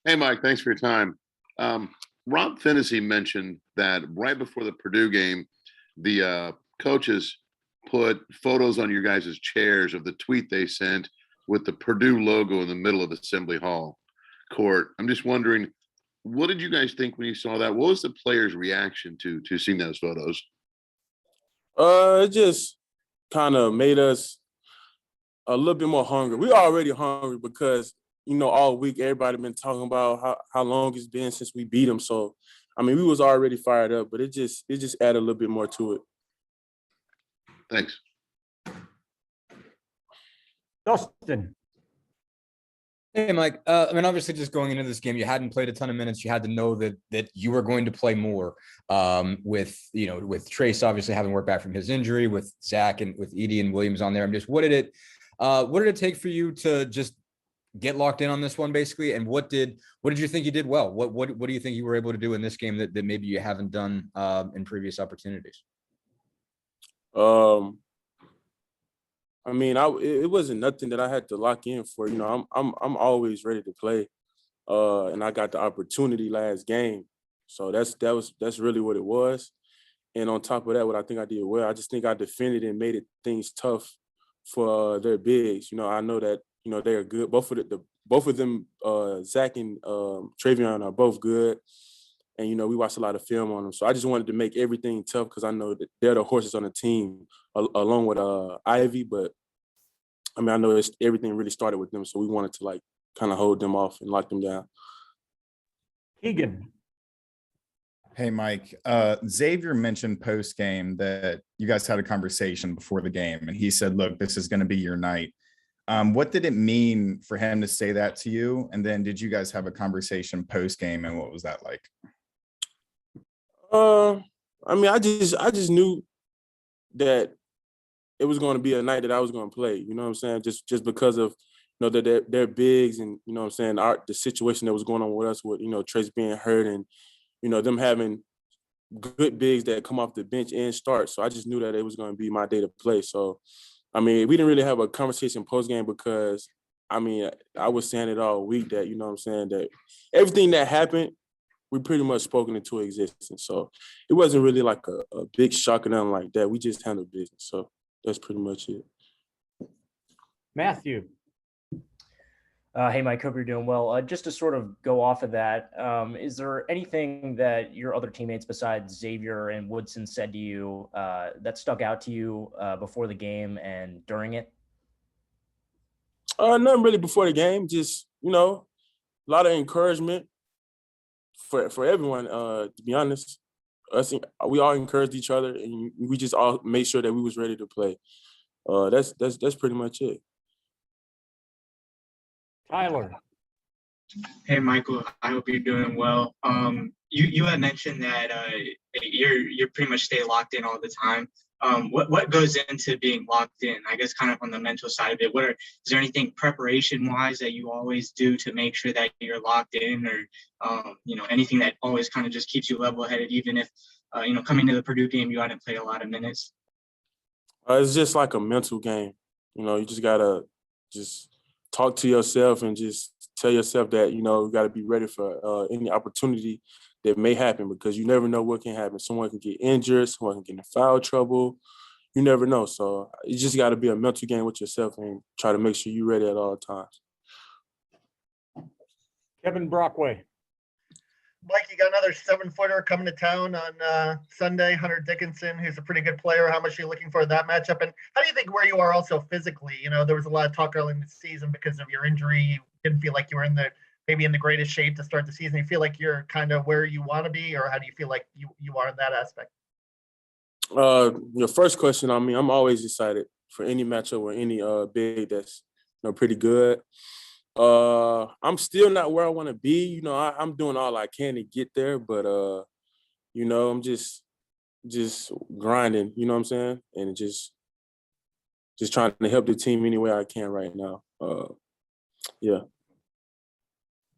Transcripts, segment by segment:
Hey, Mike, thanks for your time. Rob Finney mentioned that right before the Purdue game, the coaches put photos on your guys' chairs of the tweet they sent with the Purdue logo in the middle of Assembly Hall court. I'm just wondering, what did you guys think when you saw that? What was the players' reaction to seeing those photos? It just kind of made us a little bit more hungry. We already hungry because all week everybody been talking about how long it's been since we beat them. So, I mean, we was already fired up, but it just added a little bit more to it. Thanks. Dustin. Hey, Mike. Obviously, just going into this game, you hadn't played a ton of minutes. You had to know that you were going to play more. With Trace obviously having worked back from his injury, with Zach and with Edie and Williams on there. What did it take for you to just get locked in on this one, basically? And what did you think you did well? What do you think you were able to do in this game that maybe you haven't done in previous opportunities? It wasn't nothing that I had to lock in for. I'm always ready to play, and I got the opportunity last game, so that's really what it was. And on top of that, what I think I did well, I just think I defended and made things tough for their bigs. I know that they are good. Both of them, Zach and Travion are both good. And, we watched a lot of film on them. So I just wanted to make everything tough because I know that they're the horses on the team along with Ivy. But, I know everything really started with them. So we wanted to, kind of hold them off and lock them down. Keegan. Hey, Mike. Xavier mentioned post-game that you guys had a conversation before the game. And he said, look, this is going to be your night. What did it mean for him to say that to you? And then did you guys have a conversation post-game, and what was that like? I just knew that it was going to be a night that I was going to play. You know what I'm saying? Just because of that they're bigs, and the situation that was going on with us with Trey's being hurt, and them having good bigs that come off the bench and start. So I just knew that it was going to be my day to play. So we didn't really have a conversation post game because I was saying it all week that that everything that happened, we pretty much spoken into existence. So it wasn't really like a big shock or nothing like that. We just handled business. So that's pretty much it. Matthew. Hey, Mike, hope you're doing well. Just to sort of go off of that, is there anything that your other teammates besides Xavier and Woodson said to you that stuck out to you before the game and during it? Nothing really before the game. Just, a lot of encouragement for everyone, to be honest. We all encouraged each other, and we just all made sure that we was ready to play. That's pretty much it. Tyler. Hey, Michael. I hope you're doing well. You had mentioned that you're pretty much stay locked in all the time. What goes into being locked in? I guess kind of on the mental side of it. Is there anything preparation-wise that you always do to make sure that you're locked in, or anything that always kind of just keeps you level-headed, even if coming to the Purdue game you hadn't played a lot of minutes? It's just like a mental game. You just gotta just talk to yourself and just tell yourself that, you got to be ready for any opportunity that may happen, because you never know what can happen. Someone can get injured, someone can get in foul trouble. You never know. So you just got to be a mental game with yourself and try to make sure you're ready at all times. Kevin Brockway. Mike, you got another 7-footer coming to town on Sunday, Hunter Dickinson, who's a pretty good player. How much are you looking for that matchup? And how do you think where you are also physically? There was a lot of talk early in the season because of your injury. You didn't feel like you were in the greatest shape to start the season. You feel like you're kind of where you want to be, or how do you feel like you are in that aspect? Your first question, I'm always excited for any matchup or any big that's pretty good. I'm still not where I want to be. I'm doing all I can to get there, but I'm just grinding, you know what I'm saying? And just trying to help the team any way I can right now. Yeah.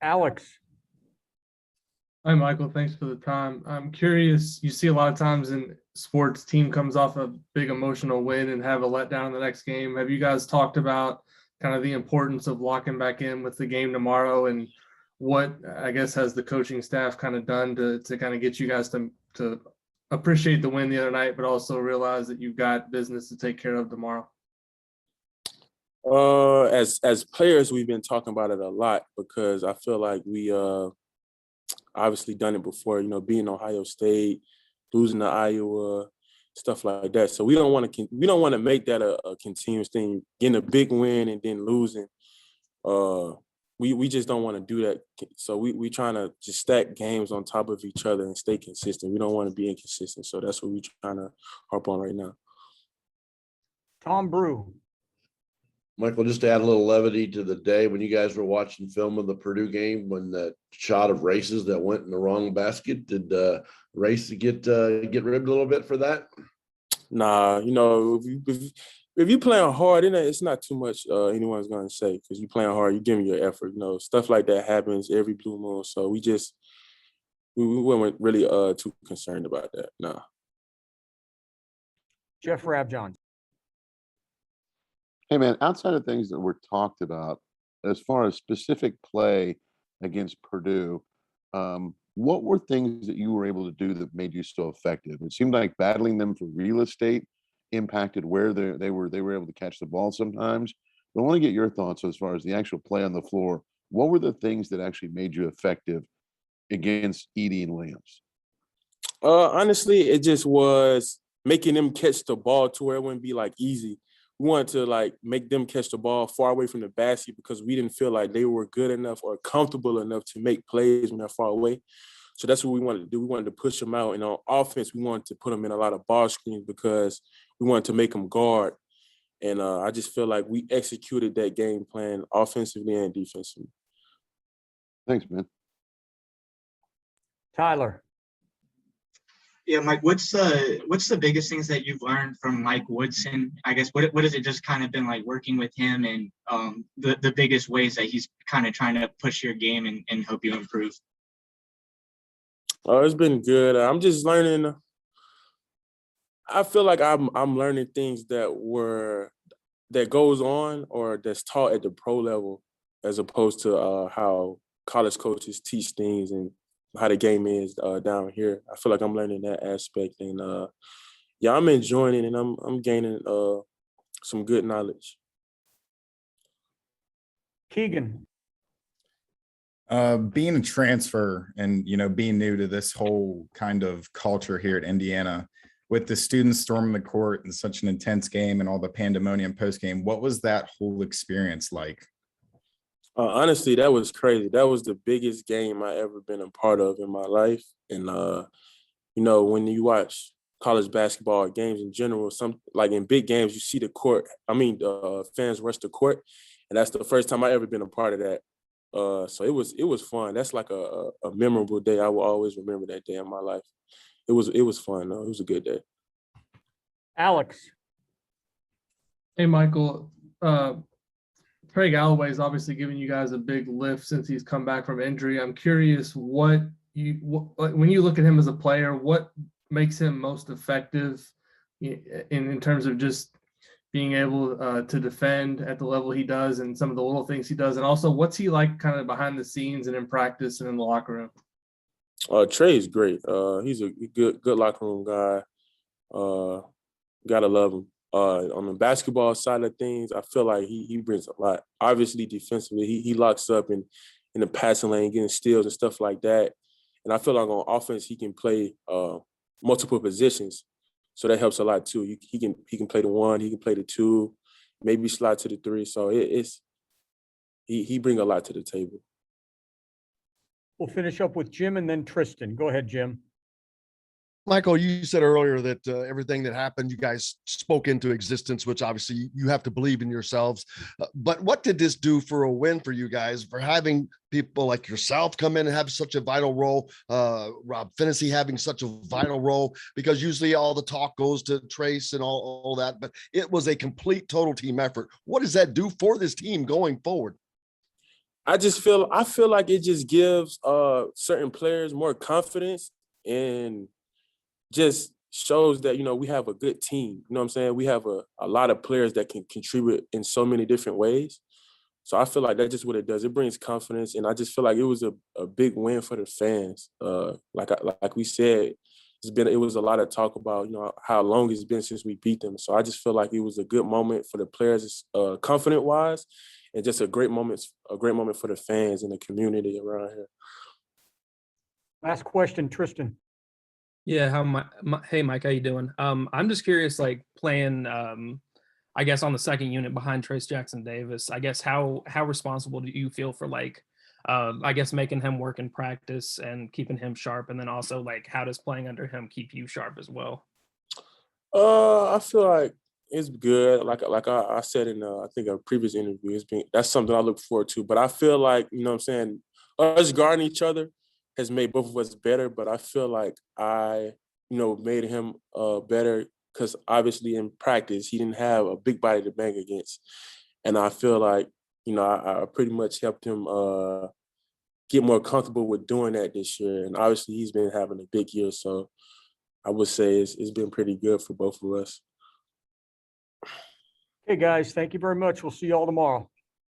Alex. Hi, Michael. Thanks for the time. I'm curious, you see a lot of times in sports, team comes off a big emotional win and have a letdown in the next game. Have you guys talked about kind of the importance of locking back in with the game tomorrow, and what I guess has the coaching staff kind of done to kind of get you guys to appreciate the win the other night, but also realize that you've got business to take care of tomorrow? As players, we've been talking about it a lot because I feel like we obviously done it before, being Ohio State, losing to Iowa, stuff like that. So we don't want to make that a continuous thing, getting a big win and then losing. We just don't want to do that. So we trying to just stack games on top of each other and stay consistent. We don't want to be inconsistent. So that's what we're trying to harp on right now. Tom Brew. Michael, just to add a little levity to the day when you guys were watching film of the Purdue game, when the shot of Race's that went in the wrong basket, did Race get ribbed a little bit for that? Nah, if you playing hard, it's not too much anyone's going to say because you playing hard, you giving your effort. Stuff like that happens every blue moon. So we weren't really too concerned about that. Nah. Jeff Rabjohn. Hey, man, outside of things that were talked about, as far as specific play against Purdue, what were things that you were able to do that made you so effective? It seemed like battling them for real estate impacted where they were able to catch the ball sometimes. But I want to get your thoughts as far as the actual play on the floor. What were the things that actually made you effective against Edey and Williams? Honestly, it just was making them catch the ball to where it wouldn't be easy. We wanted to make them catch the ball far away from the basket because we didn't feel like they were good enough or comfortable enough to make plays when they're far away. So that's what we wanted to do. We wanted to push them out. And on offense, we wanted to put them in a lot of ball screens because we wanted to make them guard. And I just feel like we executed that game plan offensively and defensively. Thanks, man. Tyler. Yeah, Mike, what's the biggest things that you've learned from Mike Woodson? I guess what has it just kind of been like working with him, and the biggest ways that he's kind of trying to push your game and help you improve? It's been good. I'm just learning. I feel like I'm learning things that goes on or that's taught at the pro level, as opposed to how college coaches teach things and how the game is down here. I feel like I'm learning that aspect, and I'm enjoying it, and I'm gaining some good knowledge. Keegan. Being a transfer and being new to this whole kind of culture here at Indiana, with the students storming the court and such an intense game and all the pandemonium post game, what was that whole experience like? Honestly, that was crazy. That was the biggest game I ever been a part of in my life. And, when you watch college basketball games in general, in big games, you see the court. Fans rush the court. And that's the first time I ever been a part of that. So it was fun. That's like a memorable day. I will always remember that day in my life. It was fun, though. It was a good day. Alex. Hey, Michael. Trey Galloway is obviously giving you guys a big lift since he's come back from injury. I'm curious when you look at him as a player, what makes him most effective in terms of just being able to defend at the level he does and some of the little things he does, and also what's he like kind of behind the scenes and in practice and in the locker room? Trey is great. He's a good locker room guy. Gotta love him. On the basketball side of things, I feel like he brings a lot. Obviously, defensively, he locks up in the passing lane, getting steals and stuff like that. And I feel like on offense, he can play multiple positions, so that helps a lot too. He can play the one, he can play the two, maybe slide to the three. So he brings a lot to the table. We'll finish up with Jim and then Tristan. Go ahead, Jim. Michael, you said earlier that everything that happened, you guys spoke into existence, which obviously you have to believe in yourselves. But what did this do for a win for you guys, for having people like yourself come in and have such a vital role, Rob Finney having such a vital role, because usually all the talk goes to Trace and all that, but it was a complete total team effort. What does that do for this team going forward? I feel like it just gives certain players more confidence and just shows that, we have a good team. You know what I'm saying? We have a lot of players that can contribute in so many different ways. So I feel like that's just what it does. It brings confidence, and I just feel like it was a big win for the fans. Like we said, it was a lot of talk about, you know, how long it's been since we beat them. So I just feel like it was a good moment for the players, confident wise, and just a great moment for the fans and the community around here. Last question, Tristan. Yeah, hey Mike, how you doing? I'm just curious, like playing, I guess on the second unit behind Trace Jackson Davis. I guess how responsible do you feel for like, I guess making him work in practice and keeping him sharp, and then also like how does playing under him keep you sharp as well? I feel like it's good. Like I said in I think a previous interview, that's something I look forward to. But I feel like, you know what I'm saying, us guarding each other has made both of us better. But I feel like I, you know, made him better because obviously in practice he didn't have a big body to bang against, and I feel like, you know, I pretty much helped him get more comfortable with doing that this year. And obviously he's been having a big year, so I would say it's been pretty good for both of us. Okay, guys, thank you very much. We'll see you all tomorrow.